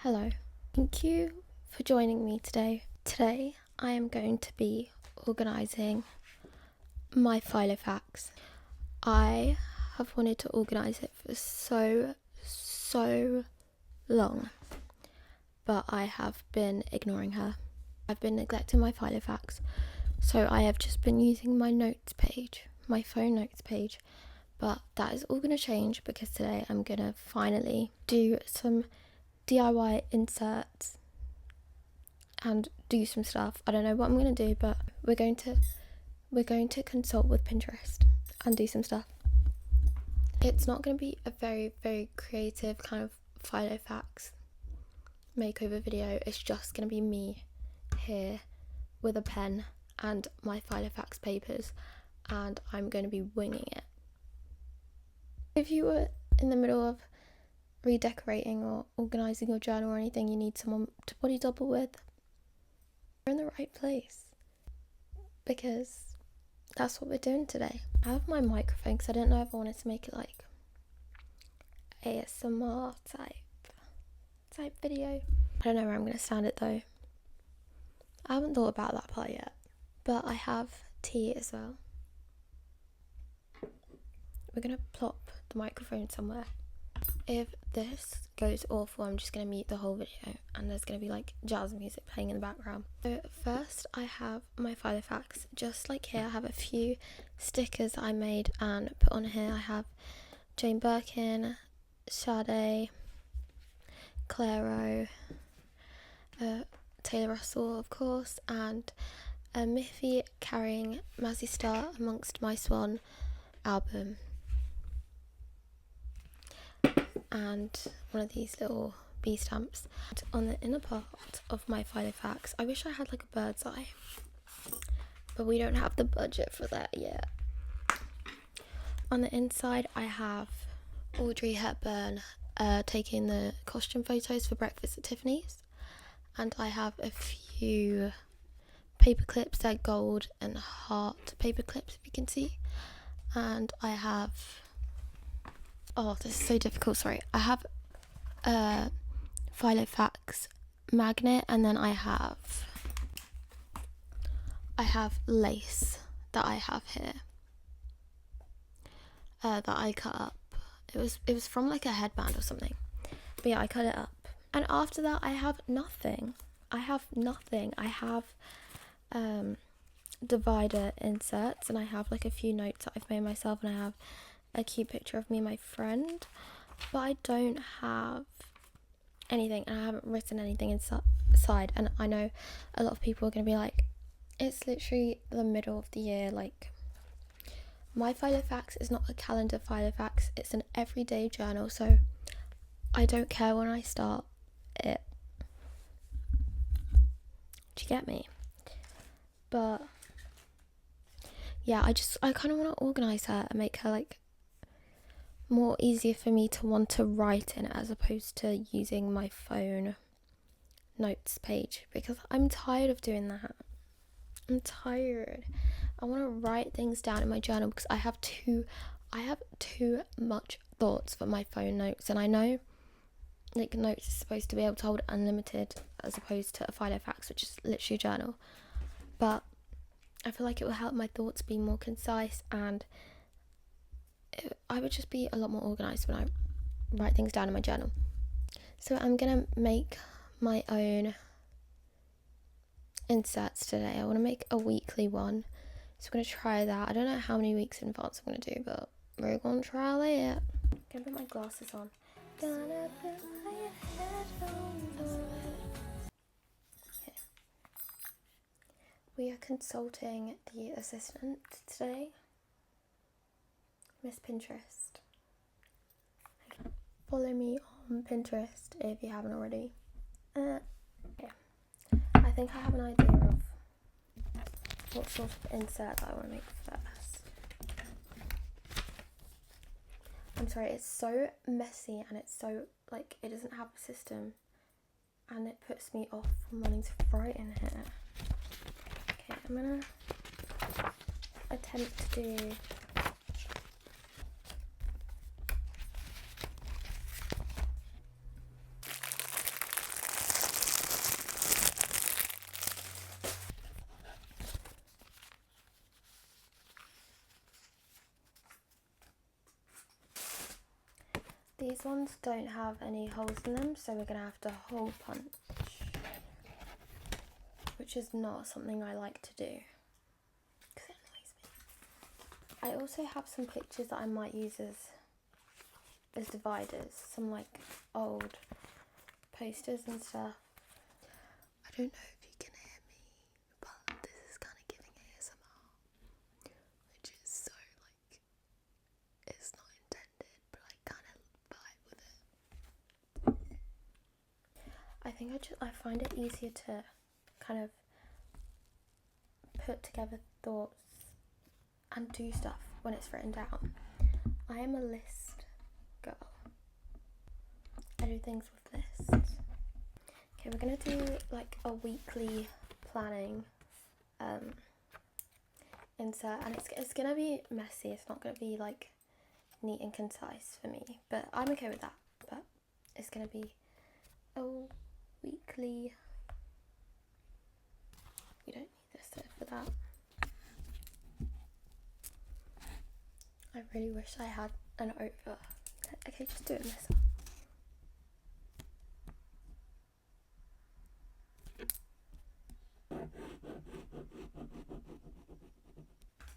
Hello, thank you for joining me today. Today I am going to be organising my Filofax. I have wanted to organise it for so long, but I have been ignoring her. I've been neglecting my Filofax, so I have just been using my notes page, my phone notes page, but that is all going to change because today I'm going to finally do some DIY inserts and do some stuff. I don't know what I'm going to do, but we're going to consult with Pinterest and do some stuff. It's not going to be a very creative kind of Filofax makeover video. It's just going to be me here with a pen and my Filofax papers, and I'm going to be winging it. If you were in the middle of redecorating or organising your journal or anything you need someone to body double with, you're in the right place, because that's what we're doing today. I have my microphone because I didn't know if I wanted to make it like ASMR type video. I don't know where I'm going to stand it though. I haven't thought about that part yet, but I have tea as well. We're going to plop the microphone somewhere. If this goes awful, I'm just going to mute the whole video and there's going to be like jazz music playing in the background. So first I have my Filofax. Just like here, I have a few stickers that I made and put on here. I have Jane Birkin, Sade, Clairo, Taylor Russell of course, and Miffy carrying Mazzy Star Amongst My Swan album. And one of these little bee stamps. On the inner part of my Filofax, I wish I had like a bird's eye, but we don't have the budget for that yet. On the inside I have Audrey Hepburn taking the costume photos for Breakfast at Tiffany's, and I have a few paper clips. They're gold and heart paper clips, if you can see, and I have, oh, this is so difficult, sorry. I have a Filofax magnet, and then I have lace that I have here that I cut up. It was from like a headband or something, but yeah, I cut it up. And after that I have nothing. I have divider inserts, and I have like a few notes that I've made myself, and I have a cute picture of me and my friend, but I don't have anything, and I haven't written anything inside. And I know a lot of people are going to be like, it's literally the middle of the year. Like, my Filofax is not a calendar Filofax, it's an everyday journal, so I don't care when I start it. Do you get me? But yeah, I kind of want to organise her and make her like more easier for me to want to write in, as opposed to using my phone notes page, because I'm tired of doing that. I'm tired. I want to write things down in my journal because I have too much thoughts for my phone notes, and I know like notes is supposed to be able to hold unlimited as opposed to a Filofax, which is literally a journal, but I feel like it will help my thoughts be more concise, and I would just be a lot more organised when I write things down in my journal. So I'm going to make my own inserts today. I want to make a weekly one. So I'm going to try that. I don't know how many weeks in advance I'm going to do, but we're going to try it. I'm going to put my glasses on. Gonna put my headphones on. Okay. We are consulting the assistant today, Miss Pinterest. Follow me on Pinterest if you haven't already. Okay. I think I have an idea of what sort of insert that I want to make first. I'm sorry, it's so messy and it's so like it doesn't have a system, and it puts me off from wanting to write in here. Okay, I'm gonna attempt to do These ones don't have any holes in them, so we're going to have to hole punch, which is not something I like to do because it annoys me. I also have some pictures that I might use as dividers, some like old posters and stuff. I don't know if you can hear me, but this is kind of giving ASMR, which is so like, it's not intended, but I kind of vibe with it. I think I find it easier to kind of put together thoughts and do stuff when it's written down. I am a list girl. I do things with lists. Okay, we're gonna do like a weekly planning insert, and it's gonna be messy. It's not gonna be like neat and concise for me, but I'm okay with that. But it's gonna be a weekly. We don't need this though for that. I really wish I had an over. Okay, just do it, Melissa.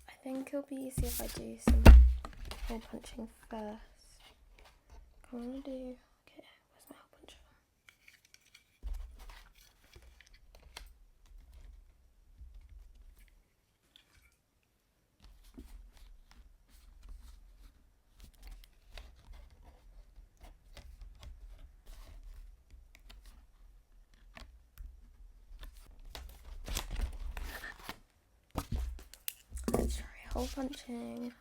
I think it'll be easier if I do some hole punching first. I'm gonna do. Okay, where's my hole puncher? Let's try hole punching.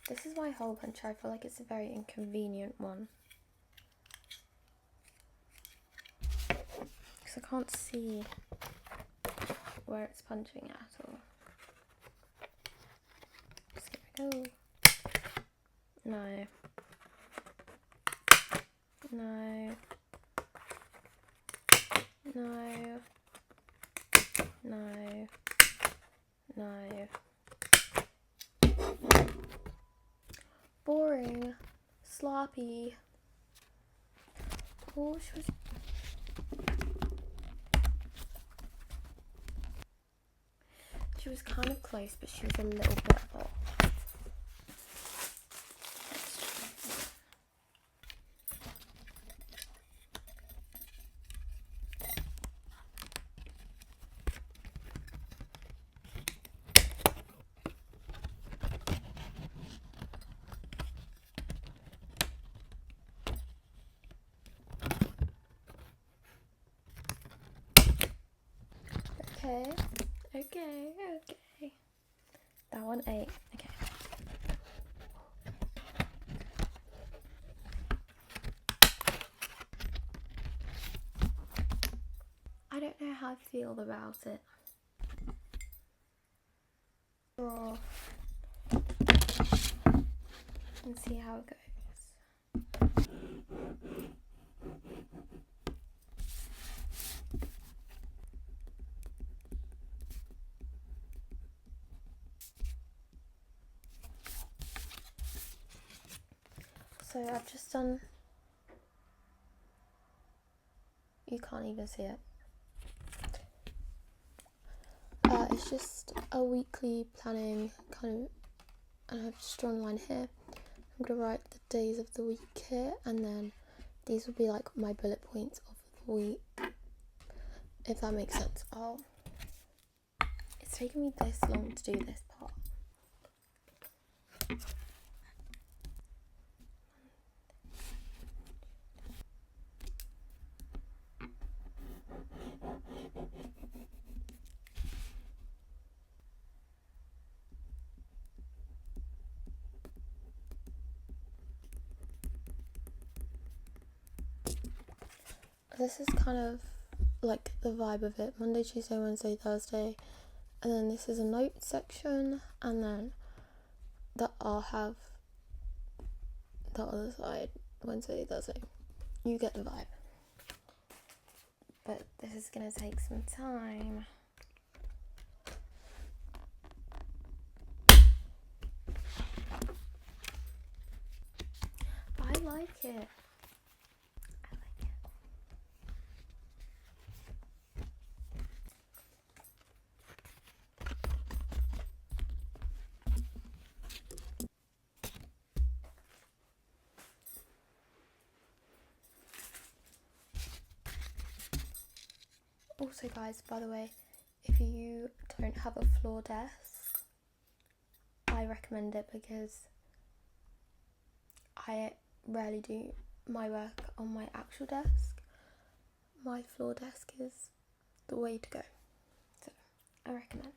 This is my hole puncher. I feel like it's a very inconvenient one because I can't see where it's punching at all. Just gonna go. No. No. No. No. No. Boring. Sloppy. Oh, she was kind of close, but she was a little bit off. Okay. That one ate. Okay. I don't know how I feel about it. Draw and see how it goes. So I've just done, you can't even see it. It's just a weekly planning kind of, and I've just drawn a line here. I'm going to write the days of the week here, and then these will be like my bullet points of the week, if that makes sense. Oh, it's taken me this long to do this part. This is kind of like the vibe of it. Monday, Tuesday, Wednesday, Thursday. And then this is a note section. And then I'll have the other side, Wednesday, Thursday. You get the vibe. But this is going to take some time. But I like it. I like it. Also guys, by the way, if you don't have a floor desk, I recommend it because I rarely do my work on my actual desk. My floor desk is the way to go, so I recommend.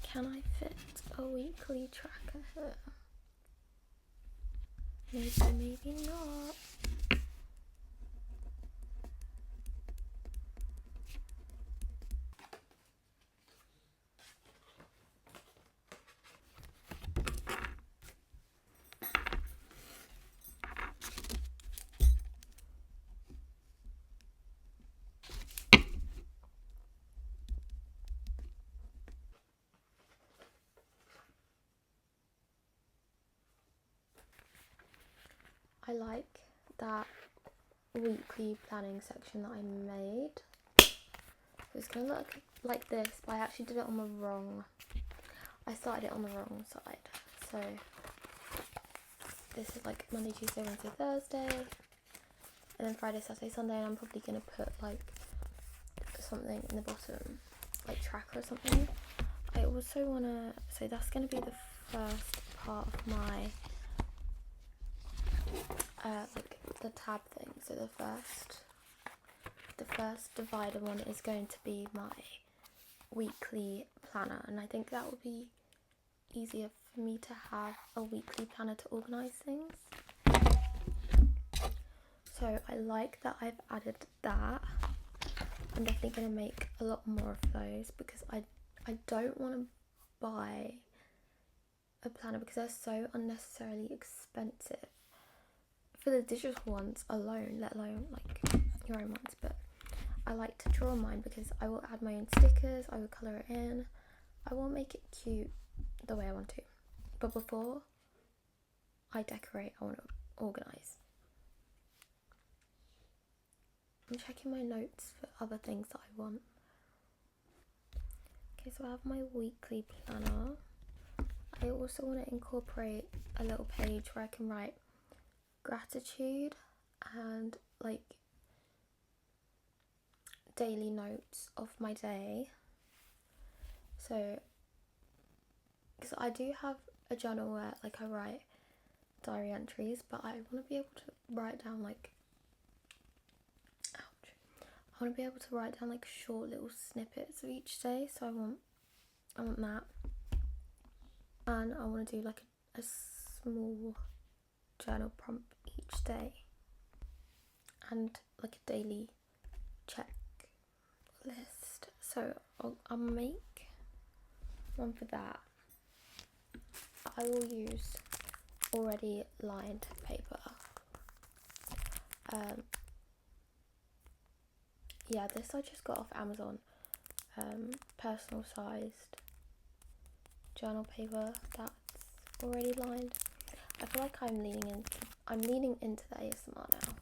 Can I fit a weekly tracker here? Maybe, maybe not. I like that weekly planning section that I made. It's gonna look like this, but I actually did it on the wrong, I started it on the wrong side. So this is like Monday, Tuesday, Wednesday, Thursday, and then Friday, Saturday, Sunday, and I'm probably gonna put like something in the bottom, like tracker or something. I also wanna, so that's gonna be the first part of my like the tab thing. So the first divider one is going to be my weekly planner, and I think that would be easier for me to have a weekly planner to organise things. So I like that I've added that. I'm definitely going to make a lot more of those because I don't want to buy a planner because they're so unnecessarily expensive for the digital ones alone, let alone like your own ones. But I like to draw mine because I will add my own stickers, I will colour it in, I will make it cute the way I want to. But before I decorate, I want to organise. I'm checking my notes for other things that I want. Okay, so I have my weekly planner. I also want to incorporate a little page where I can write gratitude and like daily notes of my day. So because I do have a journal where like I write diary entries, but I want to be able to write down like I want to be able to write down like short little snippets of each day. So I want that, and I want to do like a small journal prompt each day and like a daily check list. So I'll make one for that. I will use already lined paper. Yeah, this I just got off Amazon. Personal sized journal paper that's already lined. I feel like I'm leaning into the ASMR now.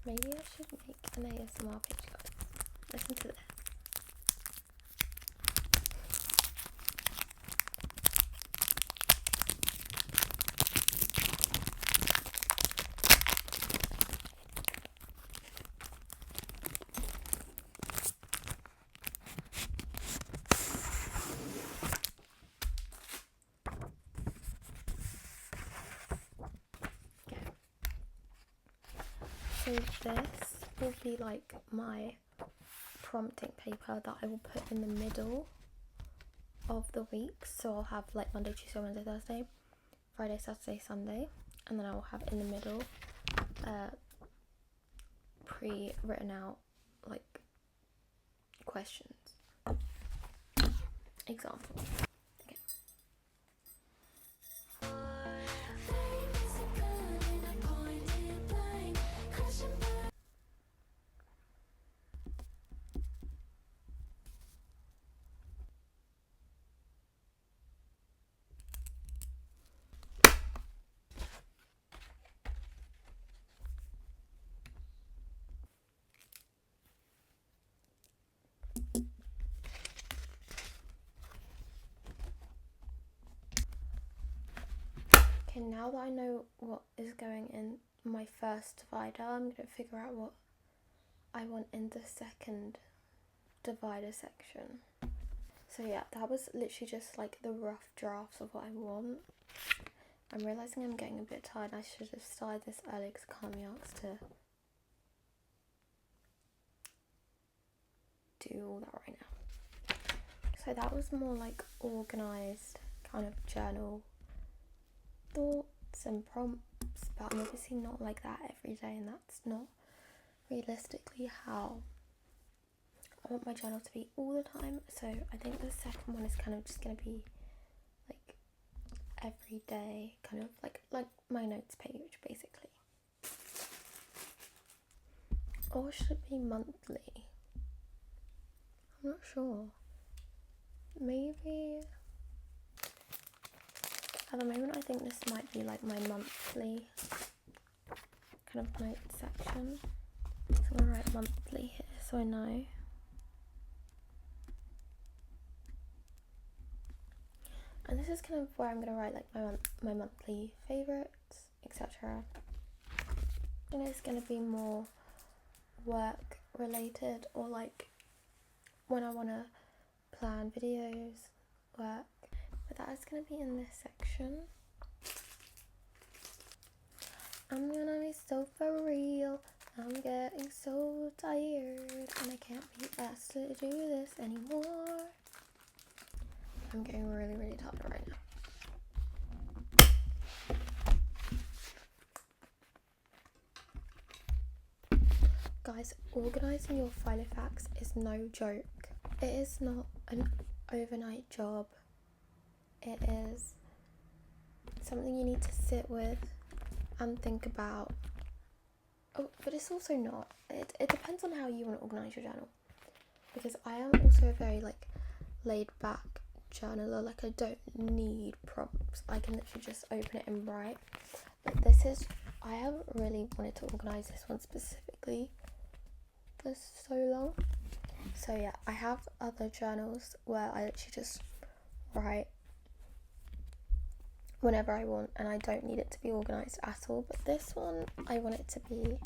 Maybe I should make an ASMR page, guys. Listen to this. So this will be like my prompting paper that I will put in the middle of the week. So I'll have like Monday, Tuesday, Wednesday, Thursday, Friday, Saturday, Sunday, and then I will have in the middle pre-written out like questions. example. Okay. Okay, now that I know what is going in my first divider, I'm going to figure out what I want in the second divider section. So yeah, that was literally just like the rough drafts of what I want. I'm realising I'm getting a bit tired. I should have started this early because I can't be asked to do all that right now. So that was more like organised kind of journal thoughts and prompts, but I'm obviously not like that every day, and that's not realistically how I want my journal to be all the time. So I think the second one is kind of just going to be like every day, kind of like my notes page basically. Or should it be monthly? I'm not sure. Maybe at the moment I think this might be like my monthly kind of note section. So I'm gonna write monthly here so I know. And this is kind of where I'm gonna write like my monthly favourites, etc. And it's gonna be more work related, or like when I wanna plan videos, work. But that is gonna be in this section. I'm gonna be so for real. I'm getting so tired and I can't be asked to do this anymore. I'm getting really, really tired right now. Guys, organising your Filofax is no joke. It is not an overnight job. It is something you need to sit with and think about. Oh, but it's also not. It depends on how you want to organise your journal. Because I am also a very like laid back journaler. Like I don't need prompts. I can literally just open it and write. But this is, I haven't really wanted to organise this one specifically for so long. So yeah, I have other journals where I literally just write whenever I want and I don't need it to be organised at all. But this one, I want it to be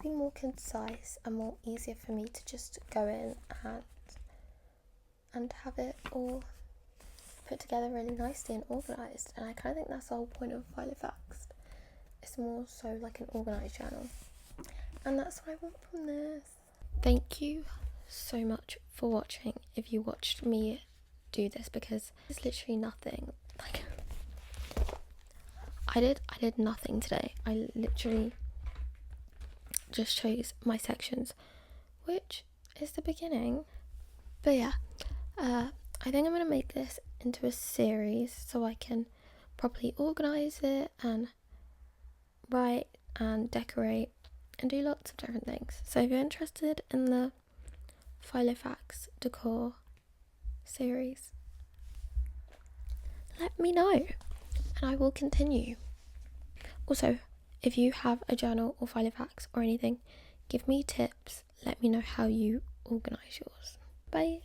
more concise and more easier for me to just go in and have it all put together really nicely and organised. And I kind of think that's the whole point of Filofax. It's more so like an organised journal. And that's what I want from this. Thank you so much for watching if you watched me do this, because it's literally nothing. Like I did nothing today. I literally just chose my sections, which is the beginning. But yeah, I think I'm going to make this into a series so I can properly organise it and write and decorate and do lots of different things. So if you're interested in the Filofax decor series, let me know and I will continue. Also, if you have a journal or Filofax or anything, give me tips. Let me know how you organise yours. Bye.